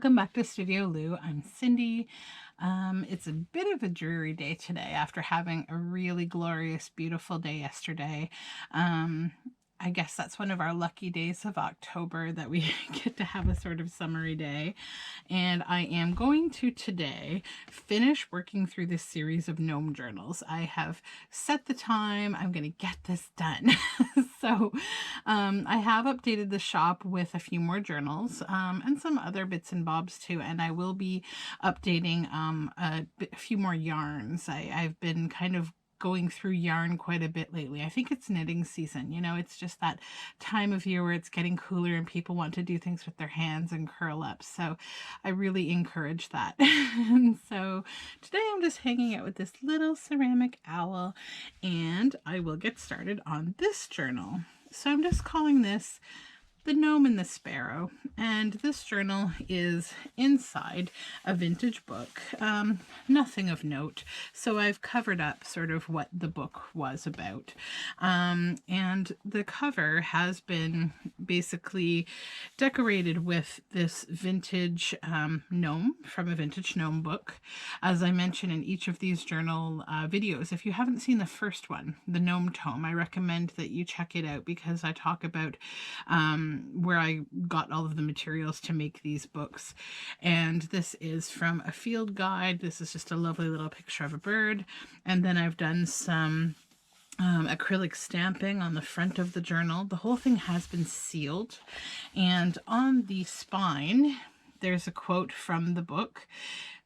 Welcome back to Studioloo. I'm Cindy. It's a bit of a dreary day today after having a really glorious, beautiful day yesterday. I guess that's one of our lucky days of October that we get to have a sort of summery day. And I am going to today finish working through this series of gnome journals. I have set the time. I'm going to get this done. I have updated the shop with a few more journals and some other bits and bobs too. And I will be updating a few more yarns. I've been kind of going through yarn quite a bit lately. I think it's knitting season. You know, it's just that time of year where it's getting cooler and people want to do things with their hands and curl up. So I really encourage that. And so today I'm just hanging out with this little ceramic owl, and I will get started on this journal. So I'm just calling this The Gnome and the Sparrow, and this journal is inside a vintage book. Nothing of note, so I've covered up sort of what the book was about. And the cover has been basically decorated with this vintage gnome from a vintage gnome book. As I mentioned in each of these journal videos, if you haven't seen the first one, the Gnome Tome, I recommend that you check it out because I talk about where I got all of the materials to make these books. And this is from a field guide. This is just a lovely little picture of a bird. And then I've done some acrylic stamping on the front of the journal. The whole thing has been sealed. And on the spine, there's a quote from the book.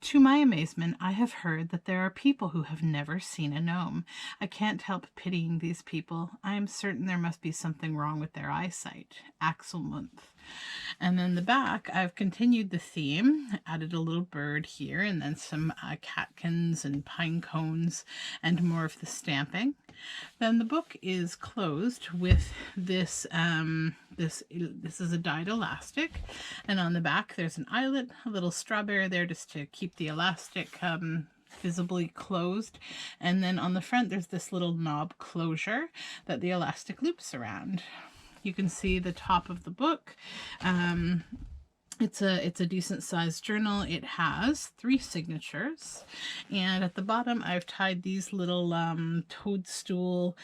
"To my amazement, I have heard that there are people who have never seen a gnome. I can't help pitying these people. I am certain there must be something wrong with their eyesight. Axel Month." And then the back, I've continued the theme, added a little bird here, and then some catkins and pine cones and more of the stamping. Then the book is closed with this, this is a dyed elastic, and on the back there's an eyelet, a little strawberry there just to keep the elastic visibly closed, and then on the front there's this little knob closure that the elastic loops around. You can see the top of the book. It's a decent sized journal. It has 3 signatures, and at the bottom I've tied these little toadstool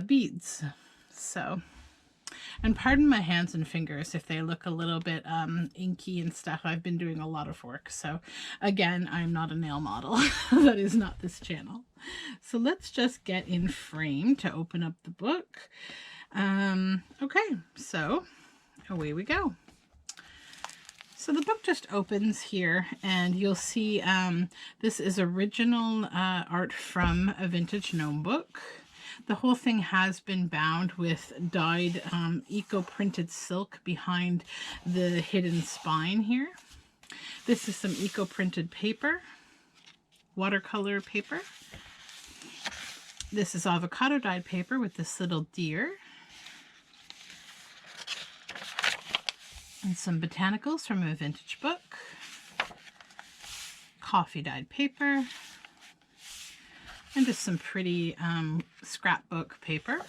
beads. So, and pardon my hands and fingers if they look a little bit inky and stuff. I've been doing a lot of work. So again, I'm not a nail model. That is not this channel. So let's just get in frame to open up the book. Okay, so away we go. So the book just opens here, and you'll see this is original art from a vintage gnome book. The whole thing has been bound with dyed eco-printed silk behind the hidden spine here. This is some eco-printed paper, watercolor paper. This is avocado dyed paper with this little deer. And some botanicals from a vintage book, coffee dyed paper, and just some pretty scrapbook paper.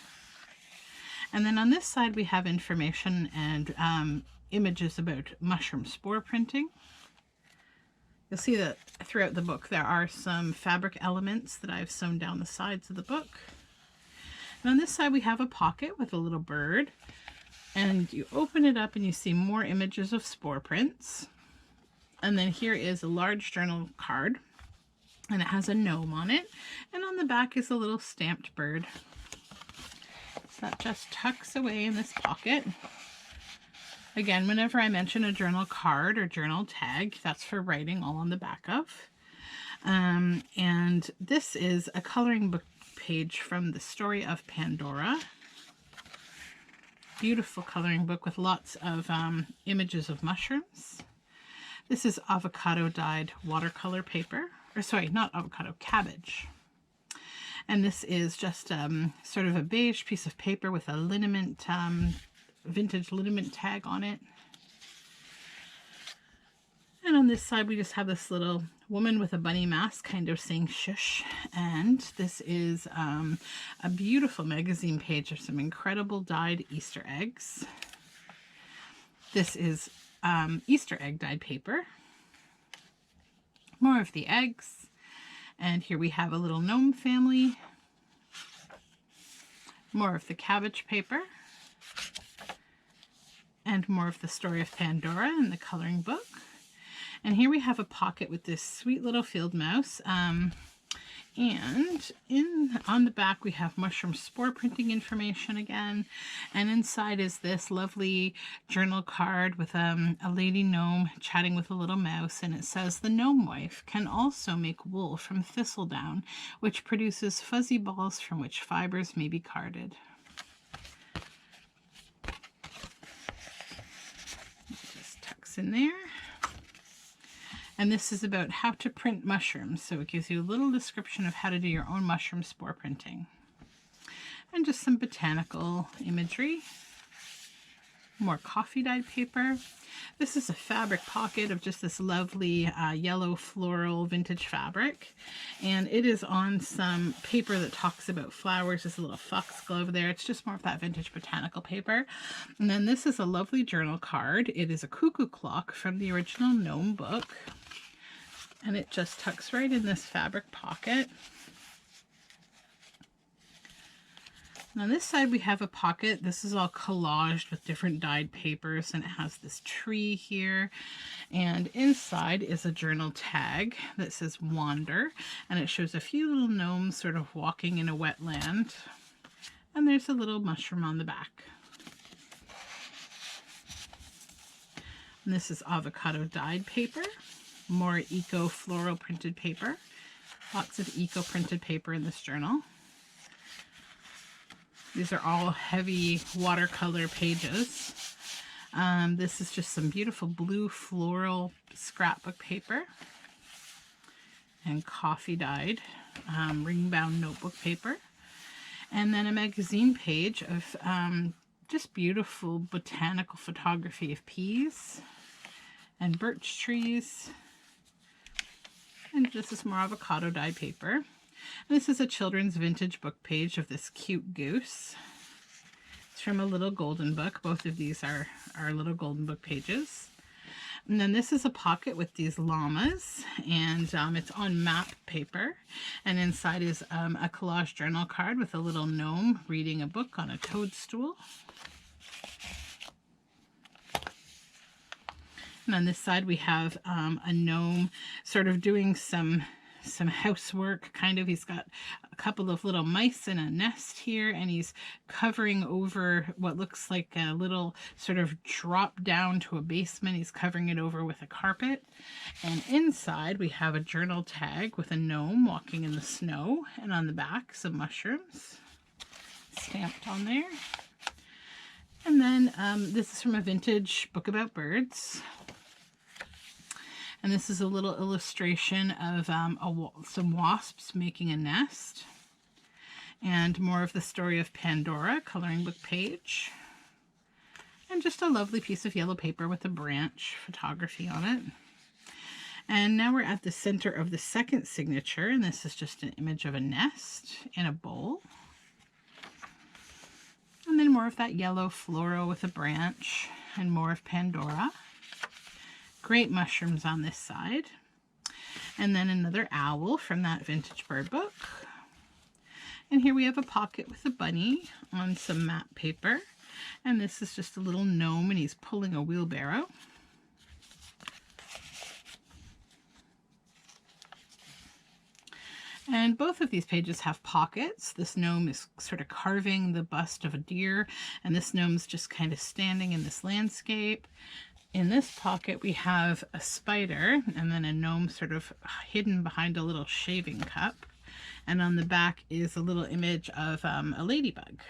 And then on this side we have information and images about mushroom spore printing. You'll see that throughout the book there are some fabric elements that I've sewn down the sides of the book. And on this side we have a pocket with a little bird. And you open it up and you see more images of spore prints. And then here is a large journal card, and it has a gnome on it. And on the back is a little stamped bird. So that just tucks away in this pocket. Again, whenever I mention a journal card or journal tag, that's for writing all on the back of. And this is a coloring book page from The Story of Pandora. Beautiful coloring book with lots of images of mushrooms. This is avocado dyed watercolor paper, or sorry, not avocado, cabbage. And this is just sort of a beige piece of paper with a liniment, vintage liniment tag on it. And on this side we just have this little woman with a bunny mask kind of saying shush. And this is a beautiful magazine page of some incredible dyed Easter eggs. This is Easter egg dyed paper. More of the eggs. And here we have a little gnome family. More of the cabbage paper. And more of the story of Pandora in the coloring book. And here we have a pocket with this sweet little field mouse. And on the back we have mushroom spore printing information again, and inside is this lovely journal card with a lady gnome chatting with a little mouse, and it says the gnome wife can also make wool from thistledown, which produces fuzzy balls from which fibers may be carded. It just tucks in there. And this is about how to print mushrooms. So it gives you a little description of how to do your own mushroom spore printing. And just some botanical imagery. More coffee dyed paper. This is a fabric pocket of just this lovely yellow floral vintage fabric. And it is on some paper that talks about flowers. There's a little foxglove there. It's just more of that vintage botanical paper. And then this is a lovely journal card. It is a cuckoo clock from the original Gnome book. And it just tucks right in this fabric pocket. And on this side we have a pocket. This is all collaged with different dyed papers, and it has this tree here. And inside is a journal tag that says Wander, and it shows a few little gnomes sort of walking in a wetland. And there's a little mushroom on the back. And this is avocado dyed paper. More eco floral printed paper. Lots of eco printed paper in this journal. These are all heavy watercolor pages. This is just some beautiful blue floral scrapbook paper and coffee dyed ring bound notebook paper. And then a magazine page of just beautiful botanical photography of peas and birch trees. And this is more avocado dye paper. And this is a children's vintage book page of this cute goose. It's from a little golden book. Both of these are little golden book pages. And then this is a pocket with these llamas, and it's on map paper. And inside is a collage journal card with a little gnome reading a book on a toadstool. And on this side we have a gnome sort of doing some housework, kind of. He's got a couple of little mice in a nest here, and he's covering over what looks like a little sort of drop down to a basement. He's covering it over with a carpet. And inside we have a journal tag with a gnome walking in the snow, and on the back some mushrooms stamped on there. And then this is from a vintage book about birds. And this is a little illustration of some wasps making a nest. And more of the story of Pandora, coloring book page. And just a lovely piece of yellow paper with a branch photography on it. And now we're at the center of the second signature, and this is just an image of a nest in a bowl. And then more of that yellow floral with a branch, and more of Pandora. Great mushrooms on this side. And then another owl from that vintage bird book. And here we have a pocket with a bunny on some map paper. And this is just a little gnome, and he's pulling a wheelbarrow. And both of these pages have pockets. This gnome is sort of carving the bust of a deer, and this gnome's just kind of standing in this landscape. In this pocket we have a spider, and then a gnome sort of hidden behind a little shaving cup. And on the back is a little image of a ladybug.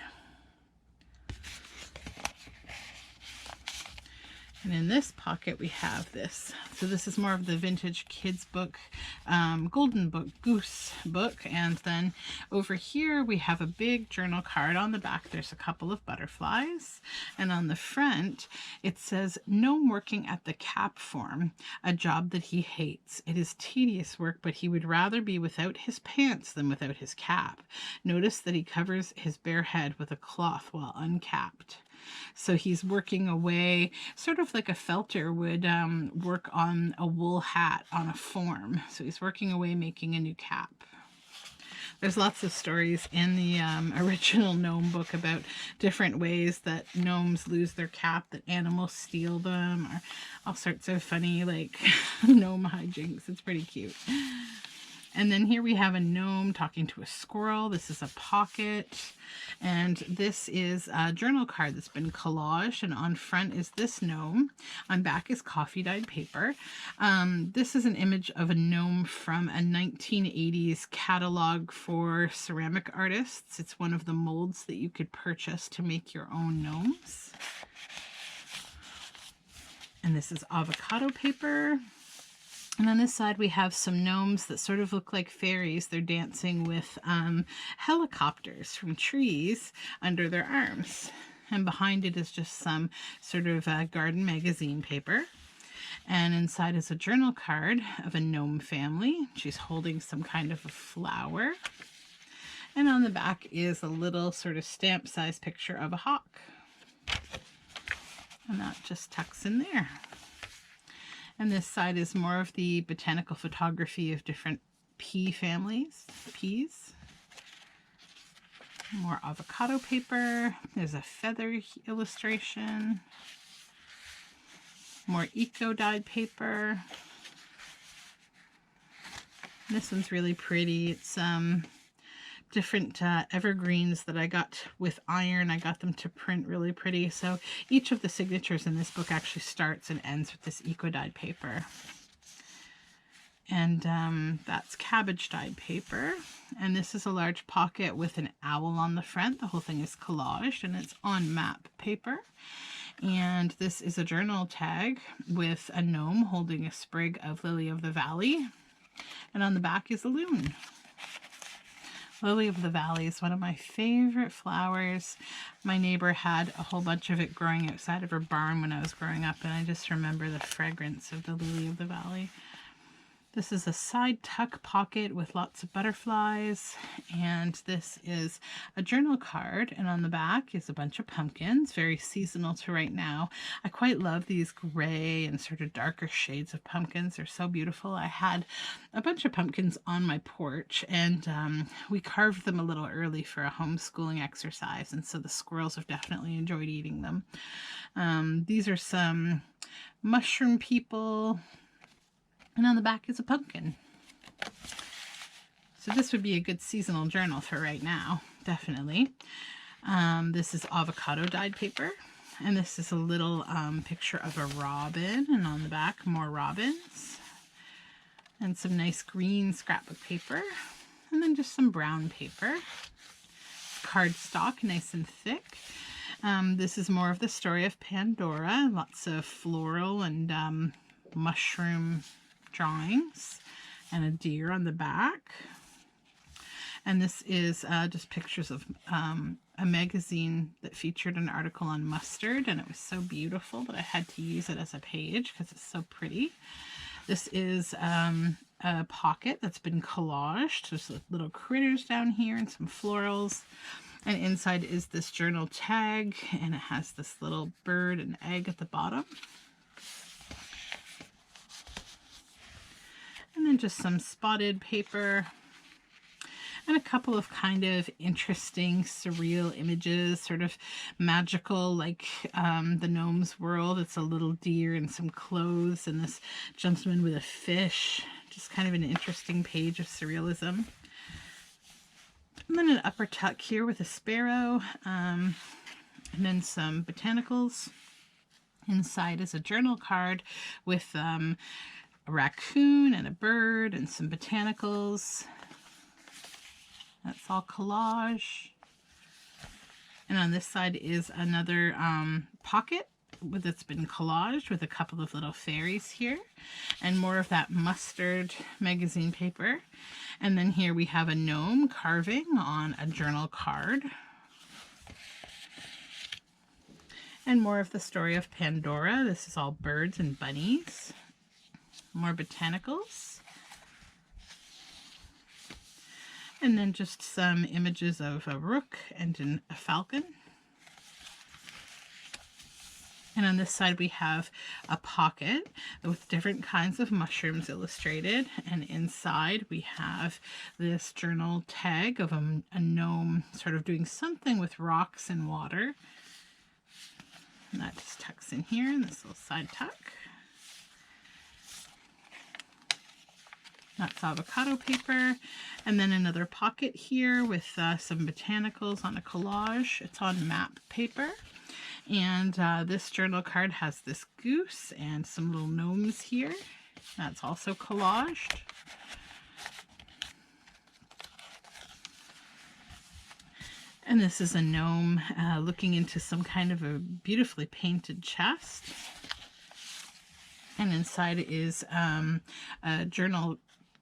And in this pocket we have this. So this is more of the vintage kids book, golden book, goose book. And then over here we have a big journal card. On the back there's a couple of butterflies. And on the front it says, "Gnome working at the cap form, a job that he hates. It is tedious work, but he would rather be without his pants than without his cap. Notice that he covers his bare head with a cloth while uncapped." So he's working away, sort of like a felter would work on a wool hat on a form. So he's working away making a new cap. There's lots of stories in the original Gnome book about different ways that gnomes lose their cap, that animals steal them, or all sorts of funny, like, gnome hijinks. It's pretty cute. And then here we have a gnome talking to a squirrel. This is a pocket. And this is a journal card that's been collaged. And on front is this gnome. On back is coffee dyed paper. This is an image of a gnome from a 1980s catalog for ceramic artists. It's one of the molds that you could purchase to make your own gnomes. And this is avocado paper. And on this side, we have some gnomes that sort of look like fairies. They're dancing with helicopters from trees under their arms. And behind it is just some sort of garden magazine paper. And inside is a journal card of a gnome family. She's holding some kind of a flower. And on the back is a little sort of stamp-sized picture of a hawk. And that just tucks in there. And this side is more of the botanical photography of different pea families, peas. More avocado paper. There's a feather illustration. More eco-dyed paper. This one's really pretty. It's different evergreens that I got with iron. I got them to print really pretty. So each of the signatures in this book actually starts and ends with this eco-dyed paper. And that's cabbage dyed paper. And this is a large pocket with an owl on the front. The whole thing is collaged and it's on map paper. And this is a journal tag with a gnome holding a sprig of lily of the valley. And on the back is a loon. Lily of the Valley is one of my favorite flowers. My neighbor had a whole bunch of it growing outside of her barn when I was growing up, and I just remember the fragrance of the Lily of the Valley. This is a side tuck pocket with lots of butterflies, and this is a journal card, and on the back is a bunch of pumpkins, very seasonal to right now. I quite love these gray and sort of darker shades of pumpkins. They're so beautiful. I had a bunch of pumpkins on my porch, and we carved them a little early for a homeschooling exercise, and so the squirrels have definitely enjoyed eating them. These are some mushroom people. And on the back is a pumpkin. So this would be a good seasonal journal for right now, definitely. This is avocado dyed paper. And this is a little picture of a robin. And on the back, more robins. And some nice green scrapbook paper. And then just some brown paper. Cardstock, nice and thick. This is more of the story of Pandora. Lots of floral and mushroom drawings and a deer on the back. And this is just pictures of a magazine that featured an article on mustard, and it was so beautiful that I had to use it as a page because it's so pretty. This is a pocket that's been collaged. There's little critters down here and some florals. And inside is this journal tag, and it has this little bird and egg at the bottom. And then just some spotted paper and a couple of kind of interesting surreal images, sort of magical, like the gnome's world. It's a little deer and some clothes and this gentleman with a fish. Just kind of an interesting page of surrealism. And then an upper tuck here with a sparrow, and then some botanicals. Inside is a journal card with a raccoon and a bird and some botanicals. That's all collage. And on this side is another pocket that's been collaged with a couple of little fairies here and more of that mustard magazine paper. And then here we have a gnome carving on a journal card. And more of the story of Pandora. This is all birds and bunnies. More botanicals. And then just some images of a rook and a falcon. And on this side we have a pocket with different kinds of mushrooms illustrated. And inside we have this journal tag of a gnome sort of doing something with rocks and water. And that just tucks in here in this little side tuck. That's avocado paper. And then another pocket here with some botanicals on a collage. It's on map paper. And this journal card has this goose and some little gnomes here. That's also collaged. And this is a gnome looking into some kind of a beautifully painted chest. And inside is a journal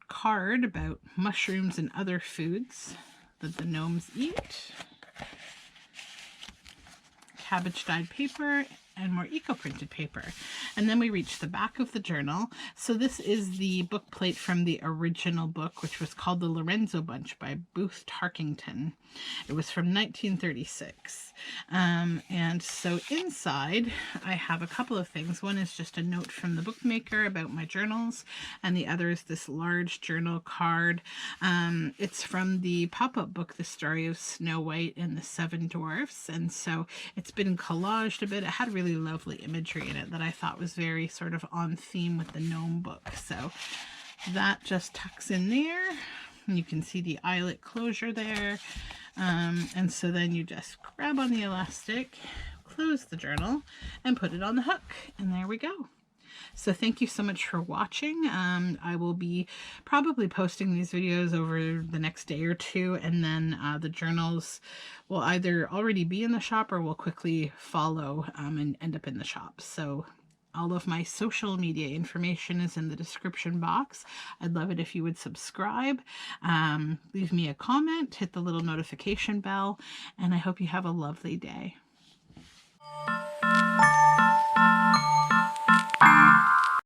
card about mushrooms and other foods that the gnomes eat. Cabbage dyed paper and more eco-printed paper. And then we reach the back of the journal. So this is the book plate from the original book, which was called The Lorenzo Bunch by Booth Tarkington. It was from 1936. And so inside I have a couple of things. One is just a note from the bookmaker about my journals, and the other is this large journal card. It's from the pop-up book, The Story of Snow White and the Seven Dwarfs, and so it's been collaged a bit. It had really lovely imagery in it that I thought was very sort of on theme with the gnome book. So that just tucks in there. And you can see the eyelet closure there. And so then you just grab on the elastic, close the journal, and put it on the hook. And there we go. So thank you so much for watching. I will be probably posting these videos over the next day or two, and then the journals will either already be in the shop or will quickly follow and end up in the shop. So all of my social media information is in the description box. I'd love it if you would subscribe, leave me a comment, hit the little notification bell, and I hope you have a lovely day.